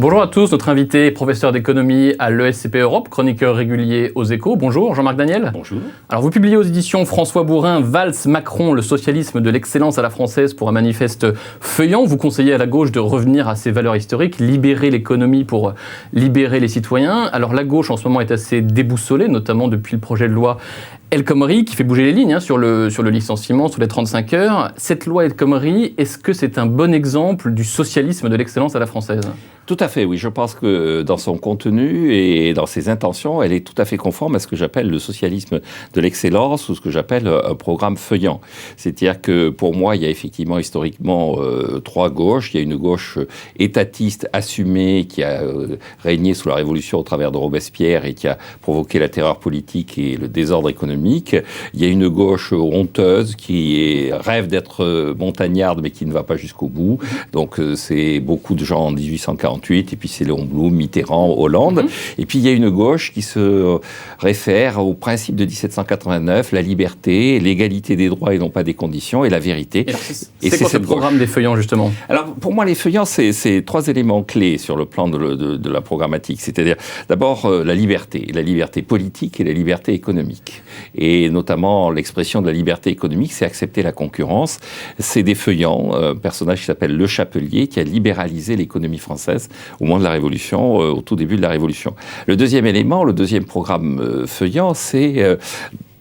Bonjour à tous, notre invité est professeur d'économie à l'ESCP Europe, chroniqueur régulier aux Échos. Bonjour Jean-Marc Daniel. Bonjour. Alors vous publiez aux éditions François Bourin, Valls, Macron, le socialisme de l'excellence à la française pour un manifeste feuillant. Vous conseillez à la gauche de revenir à ses valeurs historiques, libérer l'économie pour libérer les citoyens. Alors la gauche en ce moment est assez déboussolée, notamment depuis le projet de loi El Khomri qui fait bouger les lignes sur le licenciement, sur les 35 heures. Cette loi El Khomri, est-ce que c'est un bon exemple du socialisme de l'excellence à la française ? Tout à fait, oui. Je pense que dans son contenu et dans ses intentions, elle est tout à fait conforme à ce que j'appelle le socialisme de l'excellence ou ce que j'appelle un programme feuillant. C'est-à-dire que pour moi, il y a effectivement historiquement trois gauches. Il y a une gauche étatiste assumée qui a régné sous la Révolution au travers de Robespierre et qui a provoqué la terreur politique et le désordre économique. Il y a une gauche honteuse qui rêve d'être montagnarde mais qui ne va pas jusqu'au bout. Donc c'est beaucoup de gens en 1848 et puis c'est Léon Blum, Mitterrand, Hollande. Et puis il y a une gauche qui se réfère au principe de 1789, la liberté, l'égalité des droits et non pas des conditions et la vérité. C'est quoi ce programme des feuillants justement ? Alors pour moi les feuillants c'est trois éléments clés sur le plan de la programmatique. C'est-à-dire d'abord la liberté politique et la liberté économique. Et notamment l'expression de la liberté économique, c'est accepter la concurrence. C'est des feuillants, un personnage qui s'appelle Le Chapelier qui a libéralisé l'économie française au moment de la Révolution, au tout début de la Révolution. Le deuxième élément, le deuxième programme feuillant, c'est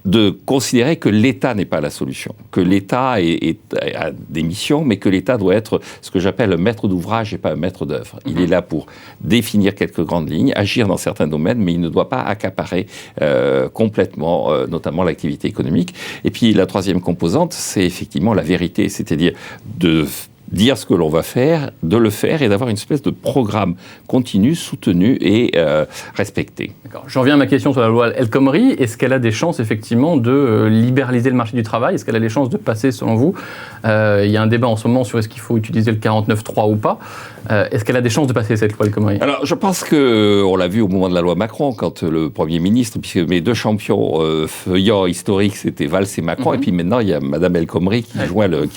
de considérer que l'État n'est pas la solution, que l'État a des missions, mais que l'État doit être ce que j'appelle un maître d'ouvrage et pas un maître d'œuvre. Il est là pour définir quelques grandes lignes, agir dans certains domaines, mais il ne doit pas accaparer complètement, notamment l'activité économique. Et puis la troisième composante, c'est effectivement la vérité, c'est-à-dire de dire ce que l'on va faire, de le faire et d'avoir une espèce de programme continu, soutenu et respecté. D'accord. J'en viens à ma question sur la loi El Khomri. Est-ce qu'elle a des chances effectivement de libéraliser le marché du travail ? Est-ce qu'elle a des chances de passer selon vous ? Il y a un débat en ce moment sur est-ce qu'il faut utiliser le 49.3 ou pas. Est-ce qu'elle a des chances de passer cette loi El Khomri ? Alors je pense qu'on l'a vu au moment de la loi Macron, quand le Premier ministre, puisque mes deux champions feuillants historiques c'était Valls et Macron, et puis maintenant il y a Madame El Khomri qui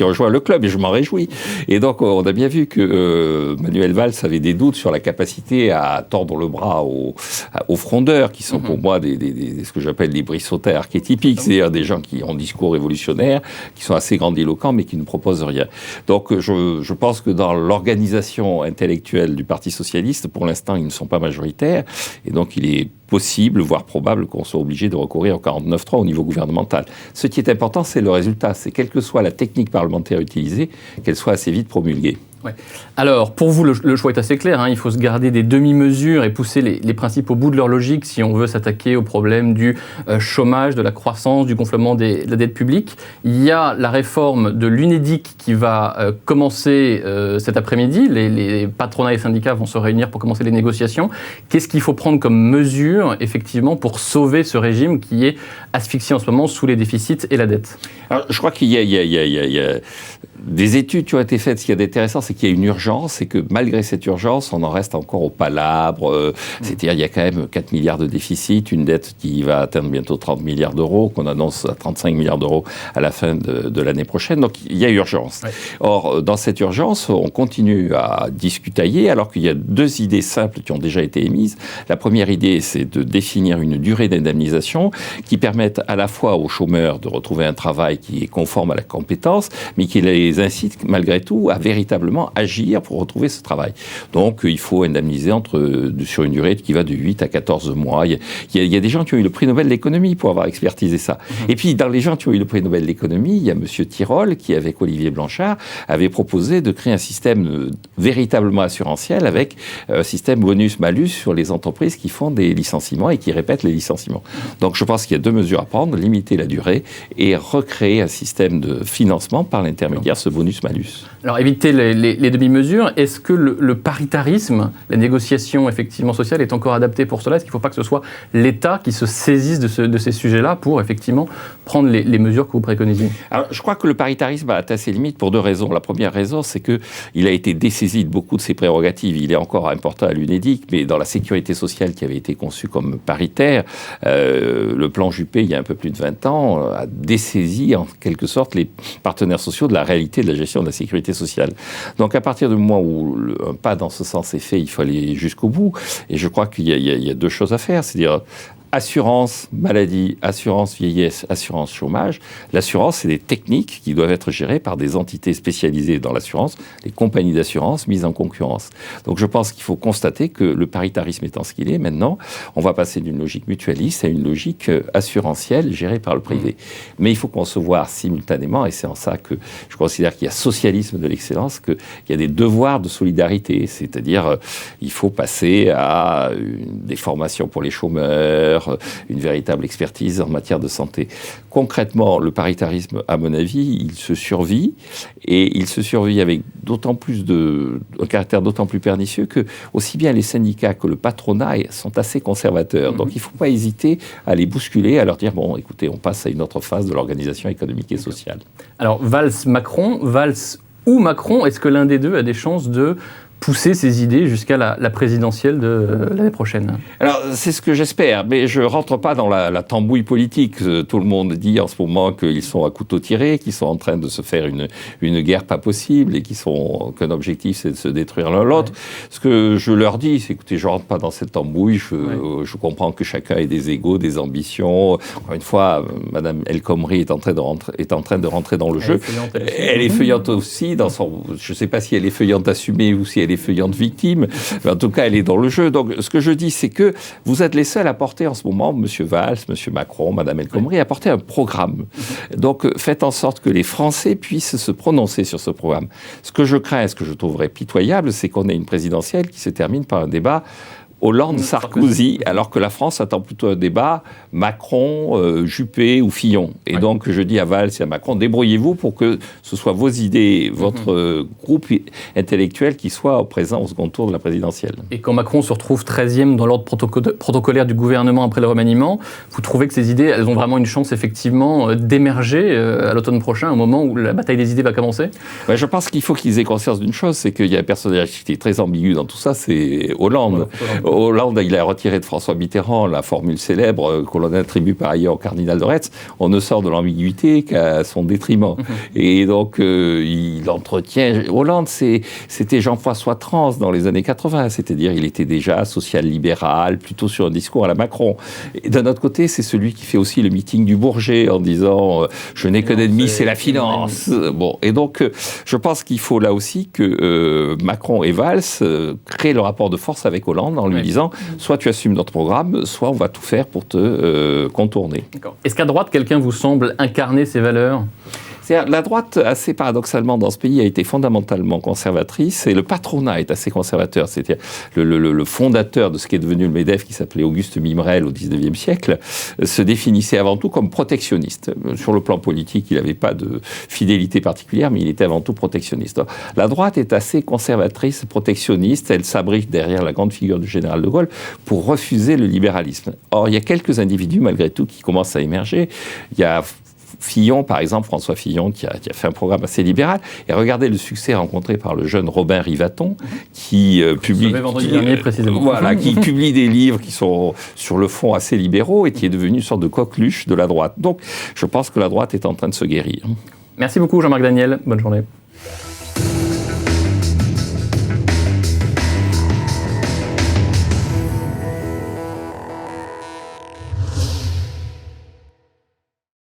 rejoint le club et je m'en réjouis. Et donc, on a bien vu que Manuel Valls avait des doutes sur la capacité à tordre le bras aux frondeurs, qui sont pour moi ce que j'appelle des brissotins archétypiques, c'est-à-dire des gens qui ont un discours révolutionnaire, qui sont assez grandiloquents, mais qui ne proposent rien. Donc, je pense que dans l'organisation intellectuelle du Parti socialiste, pour l'instant, ils ne sont pas majoritaires, et donc il est possible, voire probable, qu'on soit obligé de recourir au 49.3 au niveau gouvernemental. Ce qui est important, c'est le résultat. C'est quelle que soit la technique parlementaire utilisée, qu'elle soit assez vite promulguée. Ouais. Alors, pour vous, le choix est assez clair. Il faut se garder des demi-mesures et pousser les principes au bout de leur logique si on veut s'attaquer au problème du chômage, de la croissance, du gonflement de la dette publique. Il y a la réforme de l'UNEDIC qui va commencer cet après-midi. Les patronats et syndicats vont se réunir pour commencer les négociations. Qu'est-ce qu'il faut prendre comme mesure, effectivement, pour sauver ce régime qui est asphyxié en ce moment sous les déficits et la dette ? Alors, je crois qu'il y a des études qui ont été faites. Ce qui est intéressant, c'est qu'il y a une urgence et que malgré cette urgence, on en reste encore au palabre. C'est-à-dire il y a quand même 4 milliards de déficit, une dette qui va atteindre bientôt 30 milliards d'euros, qu'on annonce à 35 milliards d'euros à la fin de l'année prochaine. Donc il y a urgence. Ouais. Or, dans cette urgence, on continue à discutailler alors qu'il y a deux idées simples qui ont déjà été émises. La première idée, c'est de définir une durée d'indemnisation qui permette à la fois aux chômeurs de retrouver un travail qui est conforme à la compétence, mais qui les incite malgré tout à véritablement agir pour retrouver ce travail. Donc il faut indemniser sur une durée qui va de 8 à 14 mois. Il y a des gens qui ont eu le prix Nobel de l'économie pour avoir expertisé ça. Et puis dans les gens qui ont eu le prix Nobel de l'économie, il y a M. Tirole qui, avec Olivier Blanchard, avait proposé de créer un système véritablement assurantiel avec un système bonus-malus sur les entreprises qui font des licenciements et qui répètent les licenciements. Donc je pense qu'il y a deux mesures à prendre, limiter la durée et recréer un système de financement par l'intermédiaire de ce bonus-malus. Alors éviter les demi-mesures, est-ce que le paritarisme, la négociation effectivement sociale est encore adaptée pour cela ? Est-ce qu'il ne faut pas que ce soit l'État qui se saisisse de ces sujets-là pour effectivement prendre les mesures que vous préconisez ? Alors, je crois que le paritarisme a atteint ses limites pour deux raisons. La première raison, c'est qu'il a été dessaisi de beaucoup de ses prérogatives. Il est encore important à l'UNEDIC, mais dans la sécurité sociale qui avait été conçue comme paritaire, le plan Juppé, il y a un peu plus de 20 ans, a dessaisi en quelque sorte les partenaires sociaux de la réalité de la gestion de la sécurité sociale. Donc à partir du moment où un pas dans ce sens est fait, il faut aller jusqu'au bout. Et je crois qu'il y a deux choses à faire, c'est-à-dire assurance maladie, assurance vieillesse, assurance chômage. L'assurance, c'est des techniques qui doivent être gérées par des entités spécialisées dans l'assurance, les compagnies d'assurance mises en concurrence. Donc je pense qu'il faut constater que le paritarisme étant ce qu'il est, maintenant, on va passer d'une logique mutualiste à une logique assurantielle gérée par le privé. Mais il faut concevoir simultanément, et c'est en ça que je considère qu'il y a socialisme de l'excellence, qu'il y a des devoirs de solidarité, c'est-à-dire il faut passer à des formations pour les chômeurs, une véritable expertise en matière de santé. Concrètement, le paritarisme, à mon avis, il se survit, et il se survit avec un caractère d'autant plus pernicieux que aussi bien les syndicats que le patronat sont assez conservateurs. Donc il ne faut pas hésiter à les bousculer, à leur dire, bon, écoutez, on passe à une autre phase de l'organisation économique et sociale. Alors, Valls-Macron, Valls ou Macron, est-ce que l'un des deux a des chances de pousser ses idées jusqu'à la présidentielle de l'année prochaine? Alors, c'est ce que j'espère, mais je ne rentre pas dans la tambouille politique. Tout le monde dit en ce moment qu'ils sont à couteau tiré, qu'ils sont en train de se faire une guerre pas possible et qu'un objectif, c'est de se détruire l'un l'autre. Ouais. Ce que je leur dis, c'est, écoutez, je ne rentre pas dans cette tambouille. Je comprends que chacun ait des égos, des ambitions. Encore une fois, Mme El Khomri est en train de rentrer dans le jeu. Elle est feuillante aussi. Je ne sais pas si elle est feuillante assumée ou si elle est feuillante victime, mais en tout cas, elle est dans le jeu. Donc, ce que je dis, c'est que vous êtes les seuls à porter en ce moment, M. Valls, M. Macron, Mme El Khomri, à porter un programme. Donc, faites en sorte que les Français puissent se prononcer sur ce programme. Ce que je crains, ce que je trouverais pitoyable, c'est qu'on ait une présidentielle qui se termine par un débat Hollande-Sarkozy, alors que la France attend plutôt un débat Macron, Juppé ou Fillon. Et donc, je dis à Valls et à Macron, débrouillez-vous pour que ce soit vos idées, votre groupe intellectuel qui soit présent au second tour de la présidentielle. Et quand Macron se retrouve 13e dans l'ordre protocolaire du gouvernement après le remaniement, vous trouvez que ces idées, elles ont vraiment une chance, effectivement, d'émerger à l'automne prochain, au moment où la bataille des idées va commencer? Ouais, je pense qu'il faut qu'ils aient conscience d'une chose, c'est qu'il y a un personnage qui est très ambigu dans tout ça, c'est Hollande. Hollande, il a retiré de François Mitterrand la formule célèbre que l'on attribue par ailleurs au cardinal de Retz, on ne sort de l'ambiguïté qu'à son détriment. Et donc, il entretient... Hollande, c'était Jean-François Trans dans les années 80, c'est-à-dire il était déjà social-libéral, plutôt sur un discours à la Macron. Et d'un autre côté, c'est celui qui fait aussi le meeting du Bourget en disant « je n'ai que d'ennemis, c'est la finance ». Bon, et donc, je pense qu'il faut là aussi que Macron et Valls créent le rapport de force avec Hollande en lui disant soit tu assumes notre programme, soit on va tout faire pour te contourner. D'accord. Est-ce qu'à droite, quelqu'un vous semble incarner ces valeurs ? C'est-à-dire, la droite, assez paradoxalement, dans ce pays, a été fondamentalement conservatrice, et le patronat est assez conservateur. C'est-à-dire, le fondateur de ce qui est devenu le MEDEF, qui s'appelait Auguste Mimerel au XIXe siècle, se définissait avant tout comme protectionniste. Sur le plan politique, il n'avait pas de fidélité particulière, mais il était avant tout protectionniste. Donc, la droite est assez conservatrice, protectionniste, elle s'abrite derrière la grande figure du général de Gaulle pour refuser le libéralisme. Or, il y a quelques individus, malgré tout, qui commencent à émerger. Il y a Fillon, par exemple, François Fillon, qui a fait un programme assez libéral. Et regardez le succès rencontré par le jeune Robin Rivaton, qui publie... vendredi dernier, précisément. Voilà, qui publie des livres qui sont, sur le fond, assez libéraux et qui est devenu une sorte de coqueluche de la droite. Donc, je pense que la droite est en train de se guérir. Merci beaucoup, Jean-Marc Daniel. Bonne journée.